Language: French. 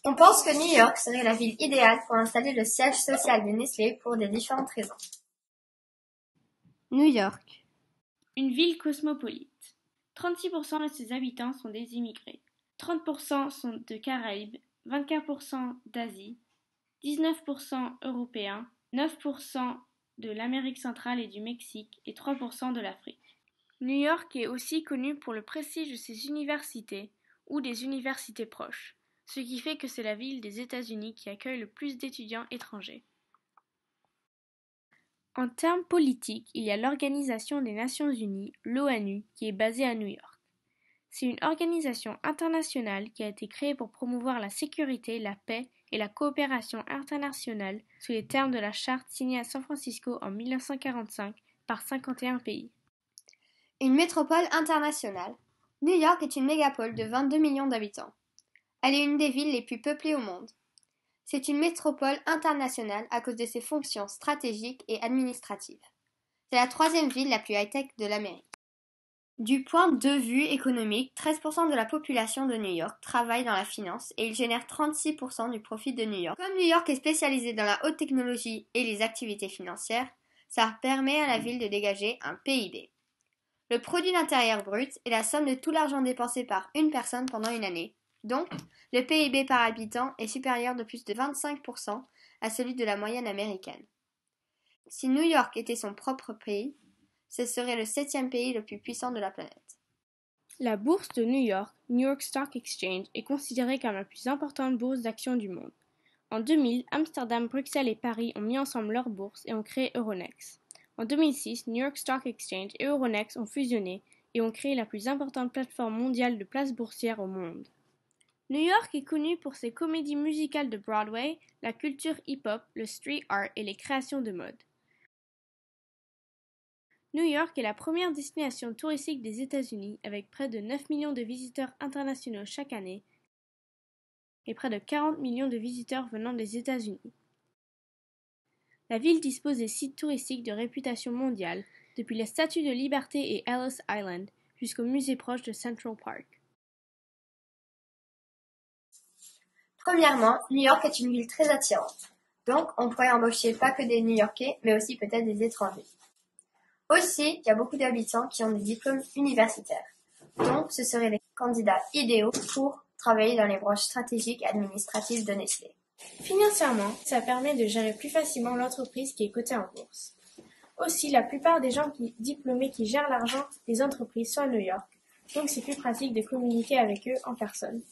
On pense que New York serait la ville idéale pour installer le siège social de Nestlé pour des différentes raisons. New York. Une ville cosmopolite. 36% de ses habitants sont des immigrés. 30% sont de Caraïbes, 24% d'Asie, 19% européens, 9% de l'Amérique centrale et du Mexique et 3% de l'Afrique. New York est aussi connue pour le prestige de ses universités ou des universités proches, ce qui fait que c'est la ville des États-Unis qui accueille le plus d'étudiants étrangers. En termes politiques, il y a l'Organisation des Nations Unies, l'ONU, qui est basée à New York. C'est une organisation internationale qui a été créée pour promouvoir la sécurité, la paix et la coopération internationale sous les termes de la charte signée à San Francisco en 1945 par 51 pays. Une métropole internationale. New York est une mégapole de 22 millions d'habitants. Elle est une des villes les plus peuplées au monde. C'est une métropole internationale à cause de ses fonctions stratégiques et administratives. C'est la troisième ville la plus high-tech de l'Amérique. Du point de vue économique, 13% de la population de New York travaille dans la finance et il génère 36% du profit de New York. Comme New York est spécialisé dans la haute technologie et les activités financières, ça permet à la ville de dégager un PIB. Le produit intérieur brut est la somme de tout l'argent dépensé par une personne pendant une année. Donc, le PIB par habitant est supérieur de plus de 25% à celui de la moyenne américaine. Si New York était son propre pays, ce serait le 7e pays le plus puissant de la planète. La bourse de New York, New York Stock Exchange, est considérée comme la plus importante bourse d'actions du monde. En 2000, Amsterdam, Bruxelles et Paris ont mis ensemble leurs bourses et ont créé Euronext. En 2006, New York Stock Exchange et Euronext ont fusionné et ont créé la plus importante plateforme mondiale de places boursières au monde. New York est connu pour ses comédies musicales de Broadway, la culture hip-hop, le street art et les créations de mode. New York est la première destination touristique des États-Unis avec près de 9 millions de visiteurs internationaux chaque année et près de 40 millions de visiteurs venant des États-Unis. La ville dispose des sites touristiques de réputation mondiale, depuis la Statue de Liberté et Ellis Island jusqu'au musée proche de Central Park. Premièrement, New York est une ville très attirante. Donc, on pourrait embaucher pas que des New-Yorkais, mais aussi peut-être des étrangers. Aussi, il y a beaucoup d'habitants qui ont des diplômes universitaires. Donc, ce seraient des candidats idéaux pour travailler dans les branches stratégiques et administratives de Nestlé. Financièrement, ça permet de gérer plus facilement l'entreprise qui est cotée en bourse. Aussi, la plupart des gens diplômés qui gèrent l'argent des entreprises sont à New York, donc c'est plus pratique de communiquer avec eux en personne.